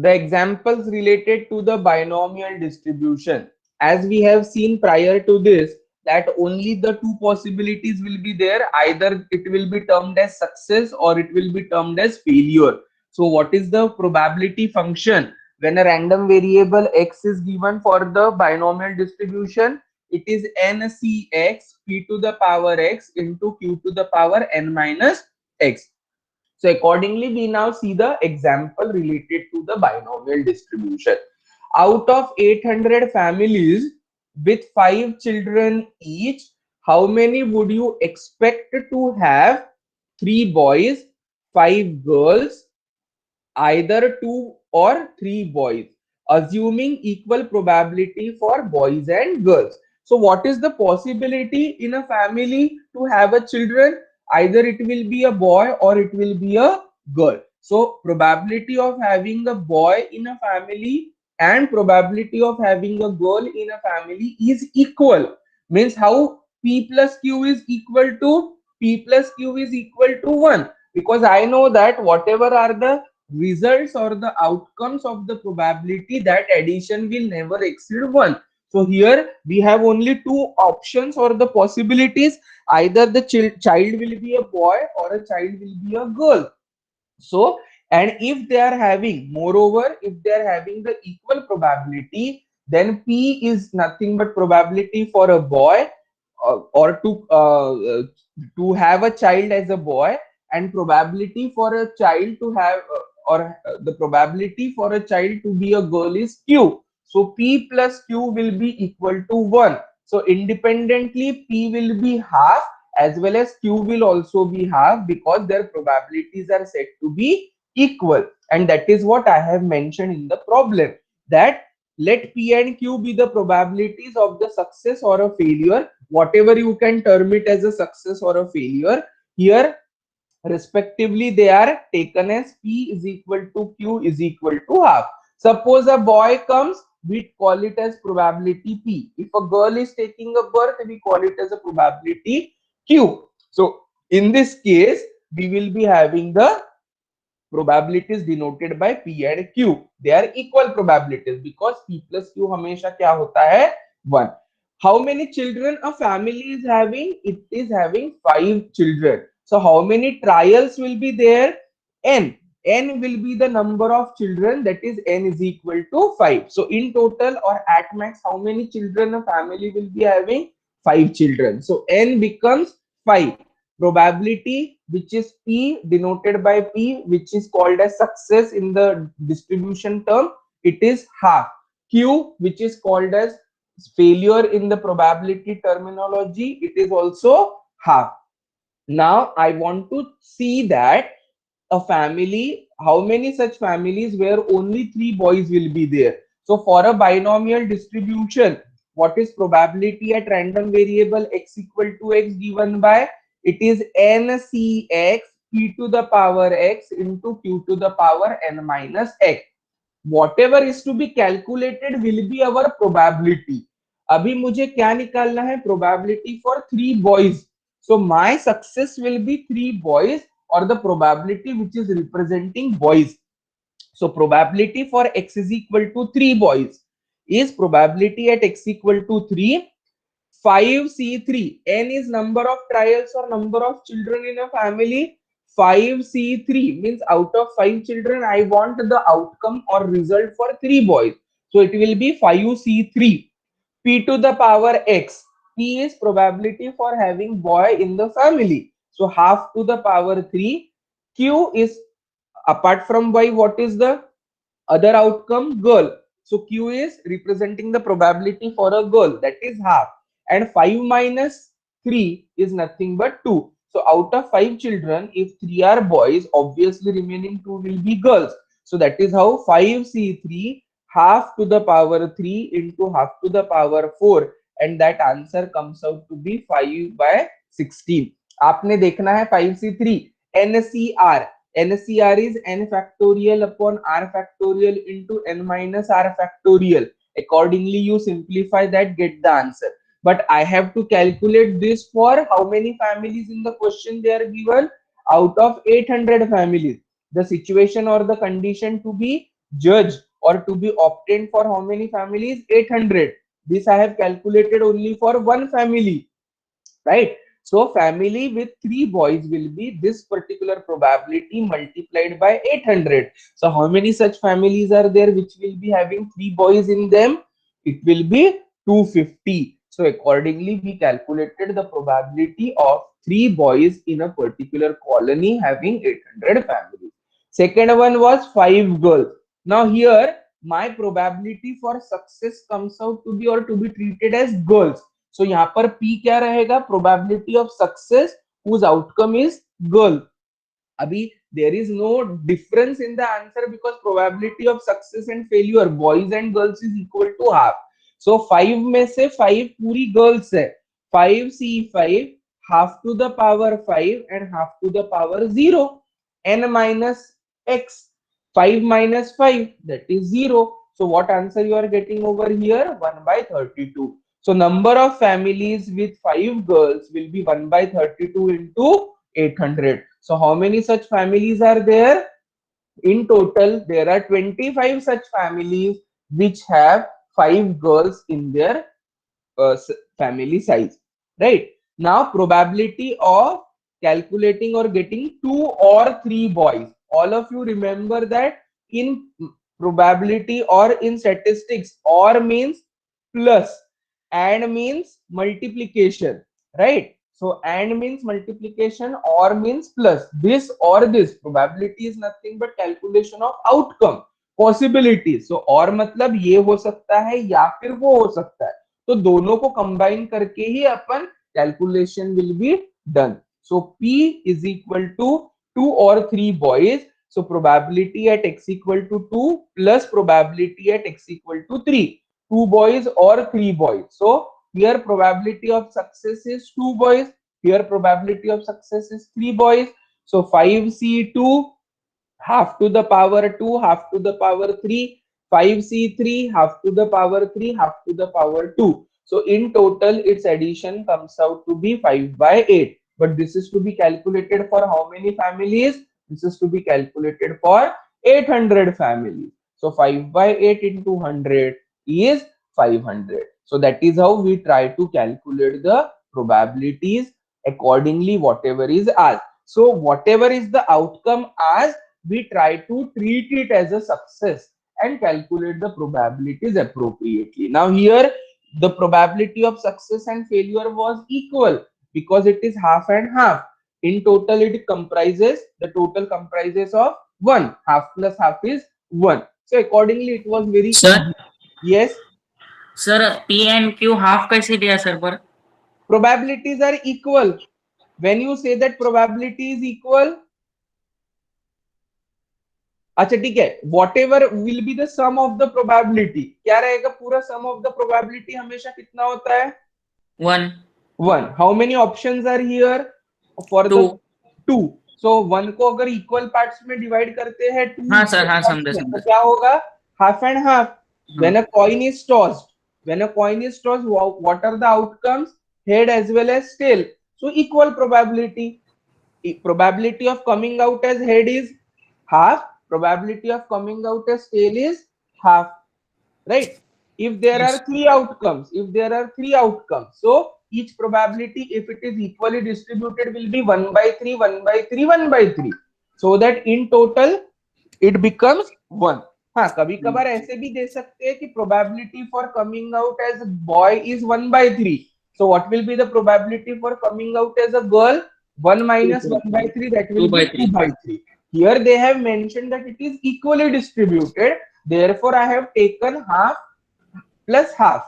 the examples related to the binomial distribution, as we have seen prior to this, that only the two possibilities will be there, either it will be termed as success or it will be termed as failure. So what is the probability function when a random variable x is given for the binomial distribution? It is ncx p to the power x into q to the power n minus x. So accordingly, we now see the example related to the binomial distribution. Out of 800 families with 5 children each, how many would you expect to have? 3 boys, 5 girls, either 2 or 3 boys, assuming equal probability for boys and girls. So what is the possibility in a family to have a children? Either it will be a boy or it will be a girl. So probability of having a boy in a family and probability of having a girl in a family is equal. Means how p plus q is equal to p plus q is equal to 1, because I know that whatever are the results or the outcomes of the probability, that addition will never exceed 1. So here we have only two options or the possibilities, either the child will be a boy or a child will be a girl. So, and if they are having, moreover, if they are having the equal probability, then p is nothing but probability for a boy or to have a child as a boy, and probability for a child to have the probability for a child to be a girl is q. So p plus q will be equal to 1. So independently p will be half as well as q will also be half, because their probabilities are said to be equal. And that is what I have mentioned in the problem, that let p and q be the probabilities of the success or a failure, whatever you can term it as a success or a failure. Here respectively they are taken as p is equal to q is equal to half. Suppose a boy comes, we call it as probability p. If a girl is taking a birth, we call it as a probability q. So in this case we will be having the probabilities denoted by p and q. They are equal probabilities because p plus q हमेशा क्या होता है? 1. How many children a family is having? It is having 5 children. So how many trials will be there? N. N will be the number of children, that is n is equal to 5. So in total or at max, how many children a family will be having? 5 children. So n becomes 5. Probability, which is p denoted by p, which is called as success in the distribution term, it is half. Q, which is called as failure in the probability terminology, it is also half. Now I want to see that a family, how many such families where only 3 boys will be there. So for a binomial distribution, what is probability at random variable x equal to x given by? It is ncx p to the power x into q to the power n minus x. Whatever is to be calculated will be our probability. अभी मुझे क्या निकालना है? Probability for 3 boys. So my success will be 3 boys, or the probability which is representing boys. So probability for x is equal to 3 boys is probability at x equal to 3. 5c3, n is number of trials or number of children in a family. 5c3 means out of 5 children I want the outcome or result for 3 boys, so it will be 5c3. P to the power x, p is probability for having boy in the family, so half to the power 3. Q is, apart from y, what is the other outcome? Girl. So q is representing the probability for a girl, that is half, and 5 minus 3 is nothing but 2. So out of 5 children, if 3 are boys, obviously remaining 2 will be girls. So that is how 5c3 half to the power 3 into half to the power 4, and that answer comes out to be 5 by 16. आपने देखना है 5c3 NCR. NCR is n factorial upon r factorial into n minus r factorial. Accordingly, you simplify that, get the answer. But I have to calculate this for how many families in the question they are given? Out of 800 families. The situation or the condition to be judged or to be obtained for how many families? 800. This I have calculated only for one family, right? So family with 3 boys will be this particular probability multiplied by 800. So how many such families are there which will be having 3 boys in them? It will be 250. So accordingly, we calculated the probability of 3 boys in a particular colony having 800 families. Second one was 5 girls. Now here my probability for success comes out to be or to be treated as girls. So यहाँ पर P क्या रहेगा? Probability of success whose outcome is girl. अभी there is no difference in the answer because probability of success and failure boys and girls is equal to half. So 5 में से 5 पूरी girls है. 5C5 half to the power 5 and half to the power 0. N minus x. 5 minus 5 that is 0. So what answer you are getting over here? 1 by 32. So number of families with 5 girls will be 1 by 32 into 800. So how many such families are there? In total, there are 25 such families which have 5 girls in their family size. Right? Now, probability of calculating or getting 2 or 3 boys. All of you remember that in probability or in statistics, or means plus and means multiplication, right? So and means multiplication, or means plus. This or this probability is nothing but calculation of outcome, possibility. So और मतलब ये हो सकता है या फिर वो हो सकता है, तो दोनों को कंबाइन करके ही अपन calculation will be done. So P is equal to 2 or 3 boys. So probability at x equal to 2 plus probability at x equal to 3. 2 boys or 3 boys. So here probability of success is 2 boys. Here probability of success is 3 boys. So 5C2 half to the power 2 half to the power 3. 5C3 half to the power 3 half to the power 2. So in total its addition comes out to be 5 by 8. But this is to be calculated for how many families? This is to be calculated for 800 families. So 5 by 8 into 100 is 500. So that is how we try to calculate the probabilities accordingly whatever is asked. So whatever is the outcome asked, we try to treat it as a success and calculate the probabilities appropriately. Now here the probability of success and failure was equal because it is half and half. In total the total comprises of 1. Half plus half is 1. So accordingly it was very sir easy. Yes. Sir P and Q half कैसे दिया sir पर? Probabilities are equal. When you say that probability is equal, अच्छा ठीक है, whatever will be the sum of the probability, क्या रहेगा? पूरा sum of the probability हमेशा कितना होता है? 1. 1. How many options are here for 2. the 2? So 1 को अगर equal parts में divide करते हैं 2 हाँ सर, equal हाँ parts समझे में, तो समझे. क्या होगा? Half and half. हाँ. When a coin is tossed, what are the outcomes? Head as well as tail. So equal probability. Probability of coming out as head is half. Probability of coming out as tail is half, right? If there Yes. are three outcomes, so each probability, if it is equally distributed, will be 1 by 3, 1 by 3, 1 by 3, so that in total it becomes 1. हाँ, कभी कभार ऐसे भी दे सकते हैं कि probability for coming out as a boy is 1 by 3. So what will be the probability for coming out as a girl? 1 minus 1 by 3, that will 2 by be 2 3. by 3. Here they have mentioned that it is equally distributed. Therefore, I have taken half plus half,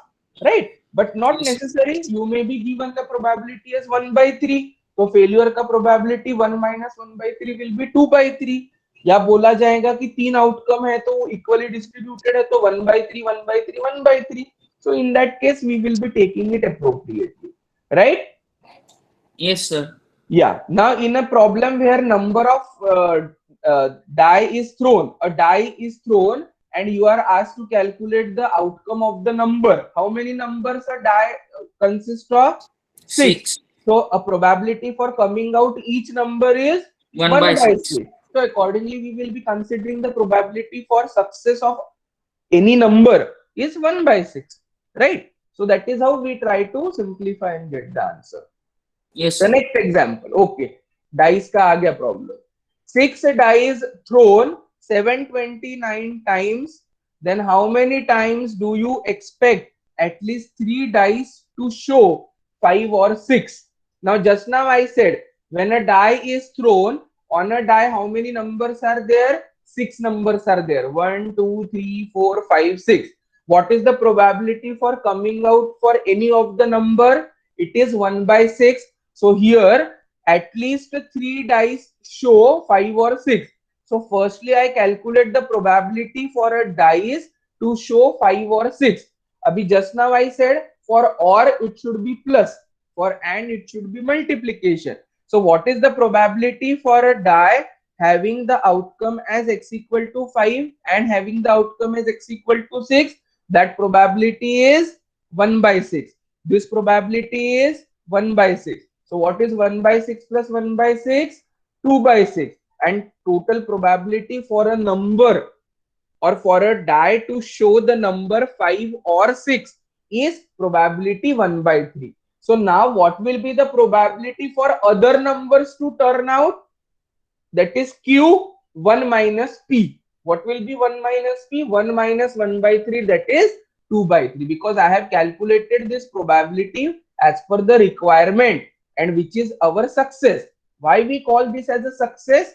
right? But not Yes. necessary. You may be given the probability as 1 by 3. तो failure का probability 1 minus 1 by 3 will be 2 by 3. या बोला जाएगा कि 3 outcome है तो equally distributed है तो 1 by 3, 1 by 3, 1 by 3. So in that case we will be taking it appropriately, right? Yes sir. Yeah. Now in a problem where number of die is thrown, a die is thrown and you are asked to calculate the outcome of the number. How many numbers a die consists of? 6. 6. So a probability for coming out each number is 1 1 by by 6. 6. So accordingly, we will be considering the probability for success of any number is 1 by 6, right? So that is how we try to simplify and get the answer. Yes, The sir. next example, okay, dice का आ गया problem. 6 dice thrown 729 times, then how many times do you expect at least 3 dice to show 5 or 6? Now just now I said when a die is thrown, on a die how many numbers are there? 6 numbers are there. 1, 2, 3, 4, 5, 6. What is the probability for coming out for any of the number? It is 1 by 6. So here at least 3 dice show 5 or 6. So firstly I calculate the probability for a dice to show 5 or 6. Abhi just now I said for or it should be plus, for and it should be multiplication. So what is the probability for a die having the outcome as x equal to 5 and having the outcome as x equal to 6? That probability is 1 by 6. This probability is 1 by 6. So what is 1 by 6 plus 1 by 6? 2 by 6. And total probability for a number or for a die to show the number 5 or 6 is probability 1 by 3. So now what will be the probability for other numbers to turn out? That is q 1 minus p. What will be 1 minus p? 1 minus 1 by 3, that is 2 by 3, because I have calculated this probability as per the requirement and which is our success. Why we call this as a success?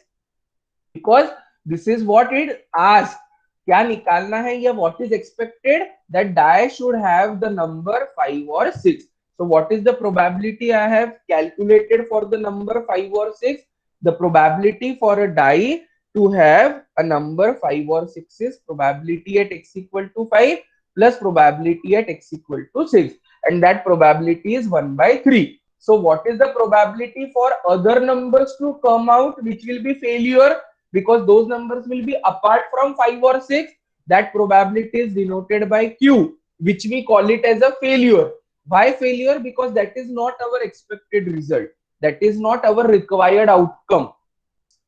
Because this is what it asks. क्या निकालना है या what is expected? That die should have the number 5 or 6. So what is the probability I have calculated for the number 5 or 6? The probability for a die to have a number 5 or 6 is probability at x equal to 5 plus probability at x equal to 6, and that probability is 1 by 3. So what is the probability for other numbers to come out which will be failure? Because those numbers will be apart from 5 or 6, that probability is denoted by q, which we call it as a failure. Why failure? Because that is not our expected result, that is not our required outcome.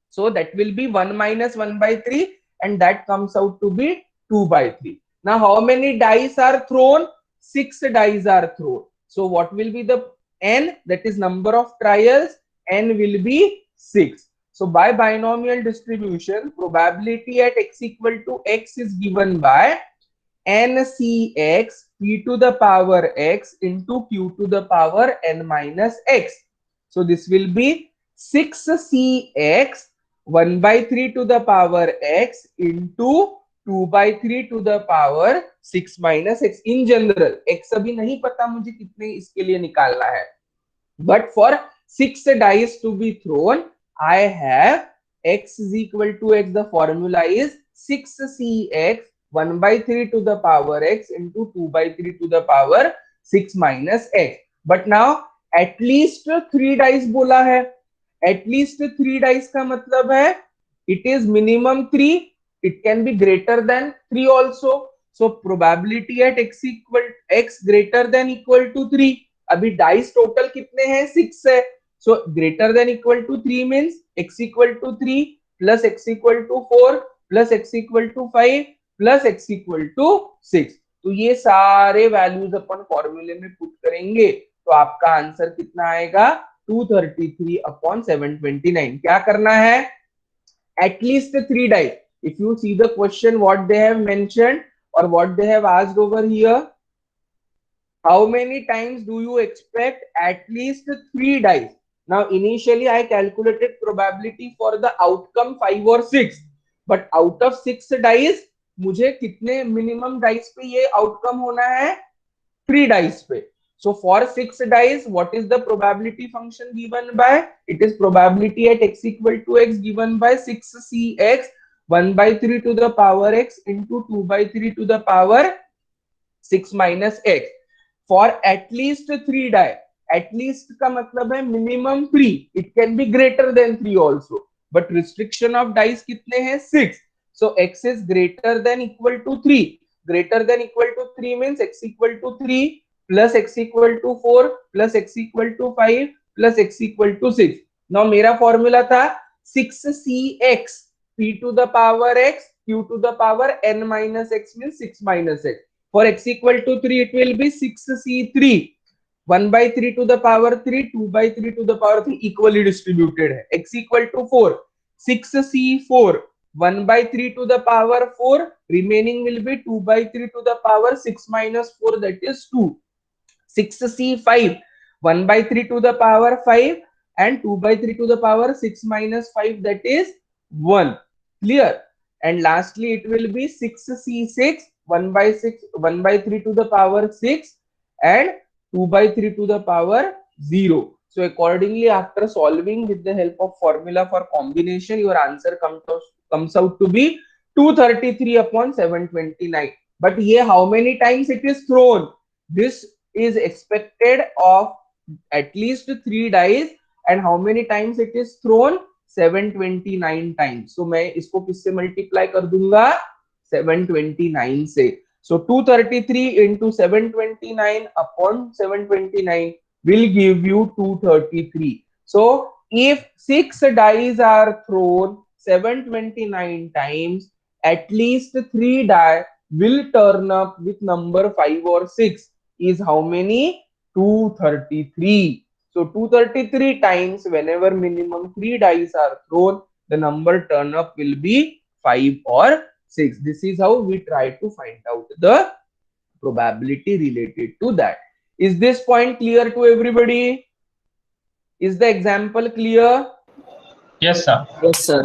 So that will be 1 minus 1 by 3, and that comes out to be 2 by 3. Now how many dice are thrown? 6 dice are thrown. So what will be the n? That is number of trials. N will be 6. So by binomial distribution, probability at x equal to x is given by ncx p to the power x into q to the power n minus x. So this will be 6cx 1 by 3 to the power x into 2 by 3 to the power 6 minus x. In general, x अभी नहीं पता मुझे कितने इसके लिए निकालना है, but for 6 dice to be thrown, I have x is equal to x. The formula is 6cx 1 by 3 to the power x into 2 by 3 to the power 6 minus x. But now at least 3 dice बोला है. At least 3 dice का मतलब है it is minimum 3. It can be greater than 3 also. So probability at x equal x greater than equal to 3. अभी dice total कितने हैं? 6 है. So greater than equal to 3 means x equal to 3 plus x equal to 4 plus x equal to 5 plus x equal to 6. तो ये सारे values अपन फॉर्मूले में put करेंगे तो आपका आंसर कितना आएगा? 233 अपॉन 729. क्या करना है? At least 3 dice. If you see the question what they have mentioned और what they have asked over here, how many times do you expect at least 3 dice? Now initially I calculated probability for the outcome 5 or 6, but out of 6 dice मुझे कितने minimum dice पे ये outcome होना है? 3 dice पे. So for 6 dice, what is the probability function given by? It is probability at x equal to x given by 6cx 1 by 3 to the power x into 2 by 3 to the power 6 minus x. For at least 3 die, at least का मतलब है minimum 3. It can be greater than 3 also, but restriction of dice कितने हैं? 6. So x is greater than equal to 3. Greater than equal to 3 means x equal to 3 plus x equal to 4 plus x equal to 5 plus x equal to 6. Now मेरा formula था 6cx, p to the power x, q to the power n minus x means 6 minus x. For x equal to 3, it will be 6c3, 1 by 3 to the power 3, 2 by 3 to the power 3 equally distributed है. X equal to 4, 6c4, 1 by 3 to the power 4, remaining will be 2 by 3 to the power 6 minus 4, that is 2. 6c5, 1 by 3 to the power 5 and 2 by 3 to the power 6 minus 5, that is 1. Clear? And lastly it will be 6c6, 1 by 3 to the power 6 and 2 by 3 to the power 0. So accordingly, after solving with the help of formula for combination, your answer comes out to be 233 upon 729. But here how many times it is thrown? This is expected of at least 3 dice, and how many times it is thrown? 729 times. So मैं इसको किससे multiply कर दूंगा? 729 से. So 233 into 729 upon 729 will give you 233. So if 6 dice are thrown 729 times, at least 3 die will turn up with number 5 or 6. Is how many? 233. So 233 times, whenever minimum 3 dice are thrown, the number turn up will be 5 or 6. This is how we try to find out the probability related to that. Is this point clear to everybody? Is the example clear? Yes, sir. Yes, sir.